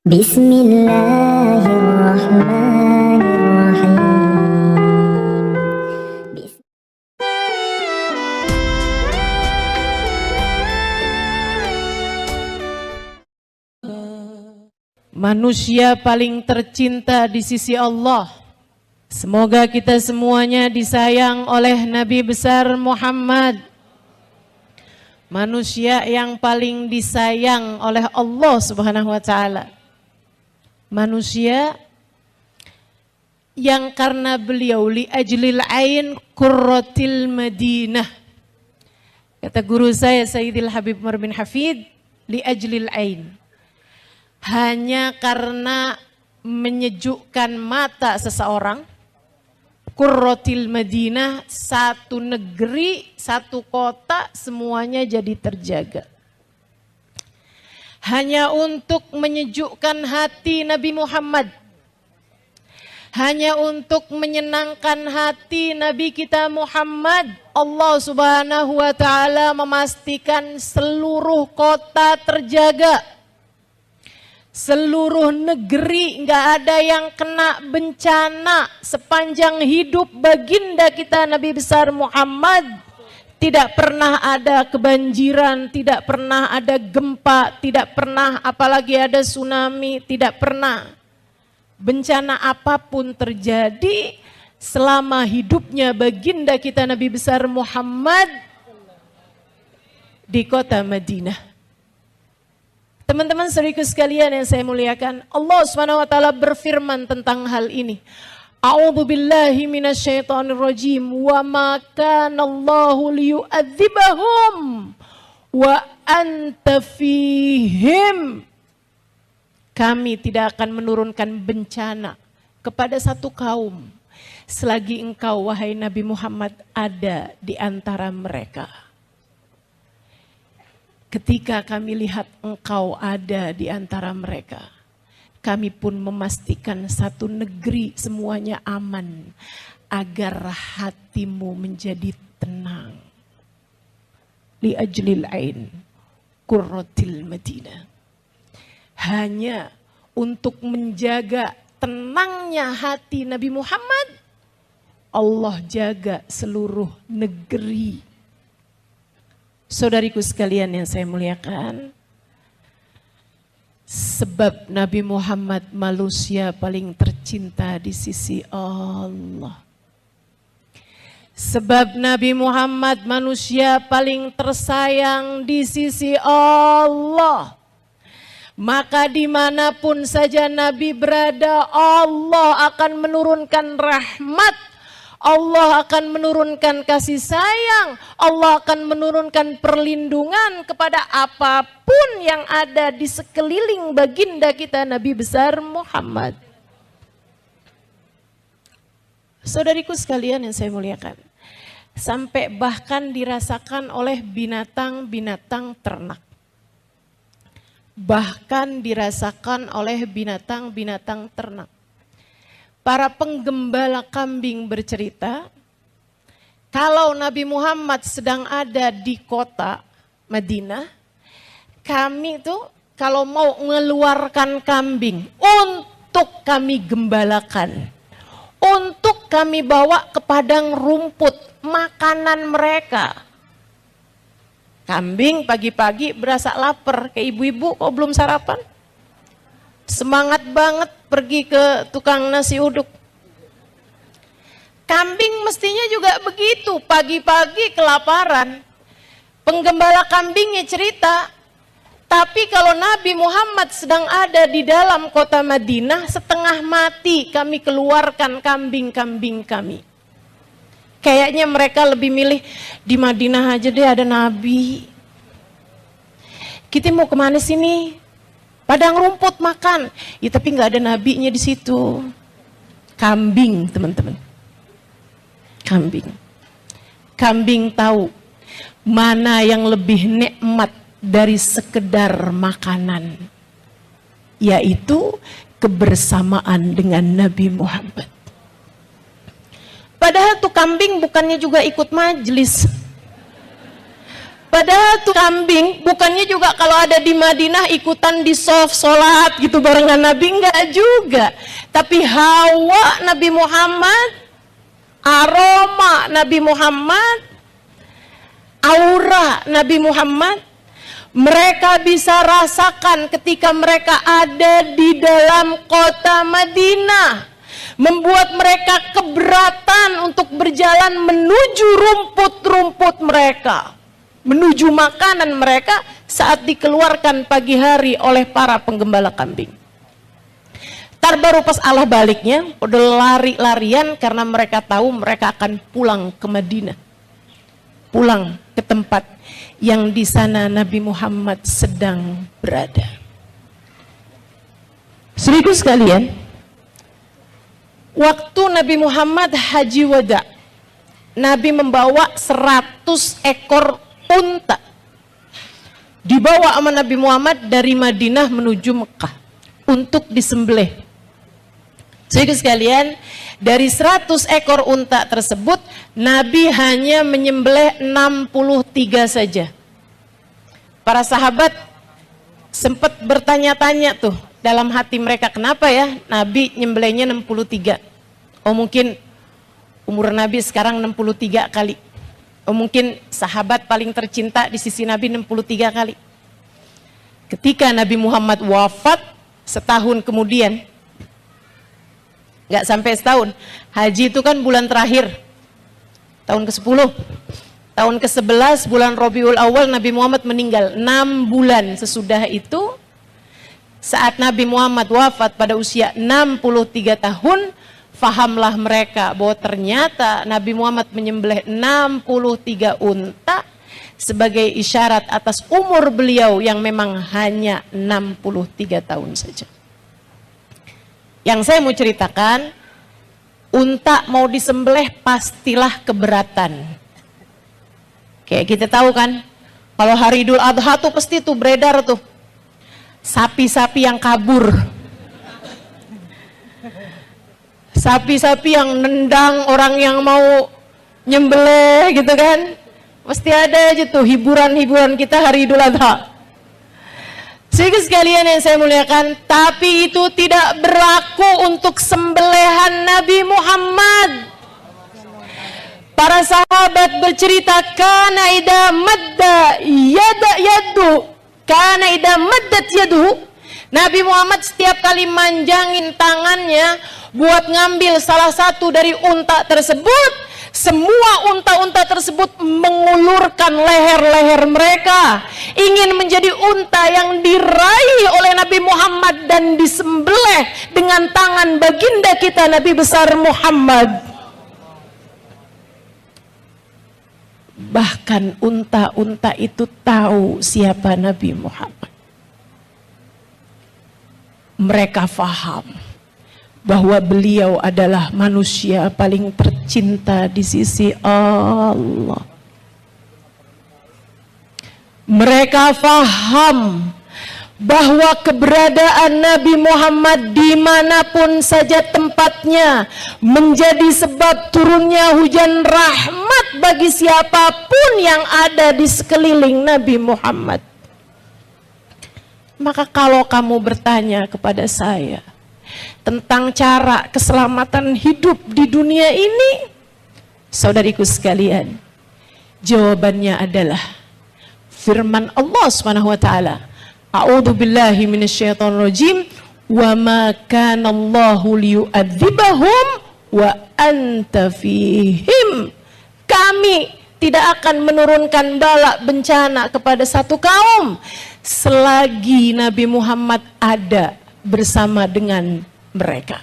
Bismillahirrahmanirrahim. Manusia paling tercinta di sisi Allah. Semoga kita semuanya disayang oleh Nabi besar Muhammad. Manusia yang paling disayang oleh Allah Subhanahu wa taala. Manusia yang karena beliau li ajlil ain qurratil Madinah. Kata guru saya Sayyidil Habib Umar bin Hafid, li ajlil ain. Hanya karena menyejukkan mata seseorang, qurratil Madinah, satu negeri, satu kota, semuanya jadi terjaga. Hanya untuk menyejukkan hati Nabi Muhammad, hanya untuk menyenangkan hati Nabi kita Muhammad, Allah Subhanahu wa taala memastikan seluruh kota terjaga. Seluruh negeri nggak ada yang kena bencana sepanjang hidup baginda kita Nabi besar Muhammad. Tidak pernah ada kebanjiran, tidak pernah ada gempa, tidak pernah apalagi ada tsunami, tidak pernah. Bencana apapun terjadi selama hidupnya baginda kita Nabi besar Muhammad di kota Madinah. Teman-teman saudaraku sekalian yang saya muliakan, Allah Subhanahu wa taala berfirman tentang hal ini. A'udzu billahi minasyaitonir rajim. Wa ma kana Allahu liyu'adzibahum wa anta fihim. Kami tidak akan menurunkan bencana kepada satu kaum selagi engkau wahai Nabi Muhammad ada di antara mereka. Ketika kami lihat engkau ada di antara mereka, kami pun memastikan satu negeri semuanya aman agar hatimu menjadi tenang. Li ajlil ain qurratil Madinah. Hanya untuk menjaga tenangnya hati Nabi Muhammad, Allah jaga seluruh negeri. Saudariku sekalian yang saya muliakan, sebab Nabi Muhammad manusia paling tercinta di sisi Allah. Sebab Nabi Muhammad manusia paling tersayang di sisi Allah. Maka dimanapun saja Nabi berada, Allah akan menurunkan rahmat, Allah akan menurunkan kasih sayang, Allah akan menurunkan perlindungan kepada apapun yang ada di sekeliling baginda kita Nabi besar Muhammad. Saudariku sekalian yang saya muliakan, sampai bahkan dirasakan oleh binatang-binatang ternak. Bahkan dirasakan oleh binatang-binatang ternak. Para penggembala kambing bercerita, kalau Nabi Muhammad sedang ada di kota Madinah, kami tuh kalau mau mengeluarkan kambing untuk kami gembalakan, untuk kami bawa ke padang rumput makanan mereka. Kambing pagi-pagi berasa lapar, kayak ibu-ibu kok belum sarapan? Semangat banget pergi ke tukang nasi uduk. Kambing mestinya juga begitu, pagi-pagi kelaparan. Penggembala kambingnya cerita, tapi kalau Nabi Muhammad sedang ada di dalam kota Madinah, setengah mati kami keluarkan kambing-kambing kami. Kayaknya mereka lebih milih di Madinah aja deh ada Nabi. Kita mau kemana sini? Padang rumput makan, ya tapi nggak ada nabinya di situ. Kambing, teman-teman. Kambing. Kambing tahu mana yang lebih nikmat dari sekedar makanan, yaitu kebersamaan dengan Nabi Muhammad. Padahal tuh kambing bukannya juga ikut majelis. Padahal tuh kambing bukannya juga kalau ada di Madinah ikutan di soft sholat gitu barengan Nabi, enggak juga. Tapi hawa Nabi Muhammad, aroma Nabi Muhammad, aura Nabi Muhammad, mereka bisa rasakan ketika mereka ada di dalam kota Madinah, membuat mereka keberatan untuk berjalan menuju rumput-rumput mereka, menuju makanan mereka saat dikeluarkan pagi hari oleh para penggembala kambing. Tar baru pas Allah baliknya, udah lari-larian karena mereka tahu mereka akan pulang ke Madinah, pulang ke tempat yang di sana Nabi Muhammad sedang berada. Saudaraku sekalian, waktu Nabi Muhammad haji wada, Nabi membawa 100 ekor unta, dibawa sama Nabi Muhammad dari Madinah menuju Mekah untuk disembelih. Saudaraku sekalian, dari 100 ekor unta tersebut Nabi hanya menyembelih 63 saja. Para sahabat sempat bertanya-tanya tuh dalam hati mereka, kenapa ya Nabi nyembelihnya 63? Oh mungkin umur Nabi sekarang 63 kali. Oh mungkin sahabat paling tercinta di sisi Nabi 63 kali. Ketika Nabi Muhammad wafat setahun kemudian, nggak sampai setahun, haji itu kan bulan terakhir, tahun ke-10, tahun ke-11 bulan Rabiul Awal Nabi Muhammad meninggal. 6 bulan sesudah itu, saat Nabi Muhammad wafat pada usia 63 tahun, fahamlah mereka bahwa ternyata Nabi Muhammad menyembelih 63 unta sebagai isyarat atas umur beliau yang memang hanya 63 tahun saja. Yang saya mau ceritakan, unta mau disembelih pastilah keberatan. Kayak kita tahu kan, kalau hari Idul Adha tuh pasti tuh beredar tuh sapi-sapi yang kabur, sapi-sapi yang nendang orang yang mau nyembelih gitu kan. Pasti ada aja tuh hiburan-hiburan kita hari Idul Adha. Sehingga sekalian yang saya muliakan, tapi itu tidak berlaku untuk sembelihan Nabi Muhammad. Para sahabat bercerita, kana idza madda yadu, kana idza maddat yadu. Nabi Muhammad setiap kali manjangin tangannya buat ngambil salah satu dari unta tersebut, semua unta-unta tersebut mengulurkan leher-leher mereka, ingin menjadi unta yang diraih oleh Nabi Muhammad dan disembelih dengan tangan baginda kita Nabi besar Muhammad. Bahkan unta-unta itu tahu siapa Nabi Muhammad. Mereka faham bahwa beliau adalah manusia paling tercinta di sisi Allah. Mereka faham bahwa keberadaan Nabi Muhammad dimanapun saja tempatnya menjadi sebab turunnya hujan rahmat bagi siapapun yang ada di sekeliling Nabi Muhammad. Maka kalau kamu bertanya kepada saya tentang cara keselamatan hidup di dunia ini, saudariku sekalian, jawabannya adalah firman Allah Subhanahu wa taala, a'udzu billahi minasyaitonir rajim, wa ma kana Allahu liyu'adzibahum wa anta fihim. Kami tidak akan menurunkan bala bencana kepada satu kaum selagi Nabi Muhammad ada bersama dengan mereka.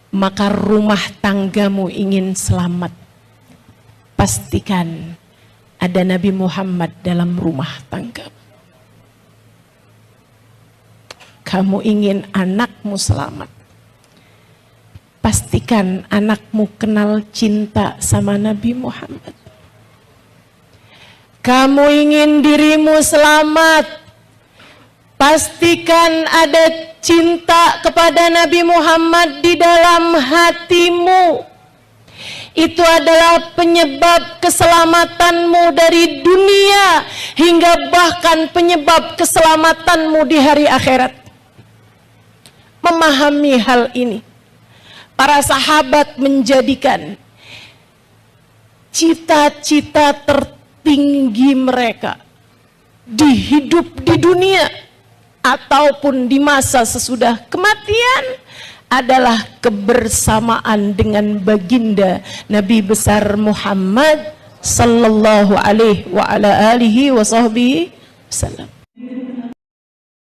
Maka rumah tanggamu ingin selamat, pastikan ada Nabi Muhammad dalam rumah tangga. Kamu ingin anakmu selamat, pastikan anakmu kenal cinta sama Nabi Muhammad. Kamu ingin dirimu selamat, pastikan ada cinta kepada Nabi Muhammad di dalam hatimu. itu adalah penyebab keselamatanmu dari dunia hingga bahkan penyebab keselamatanmu di hari akhirat. Memahami hal ini, para sahabat menjadikan cita-cita tertinggi mereka di hidup di dunia ataupun di masa sesudah kematian adalah kebersamaan dengan baginda Nabi besar Muhammad sallallahu alaihi wa ala alihi wa sahbihi wasallam.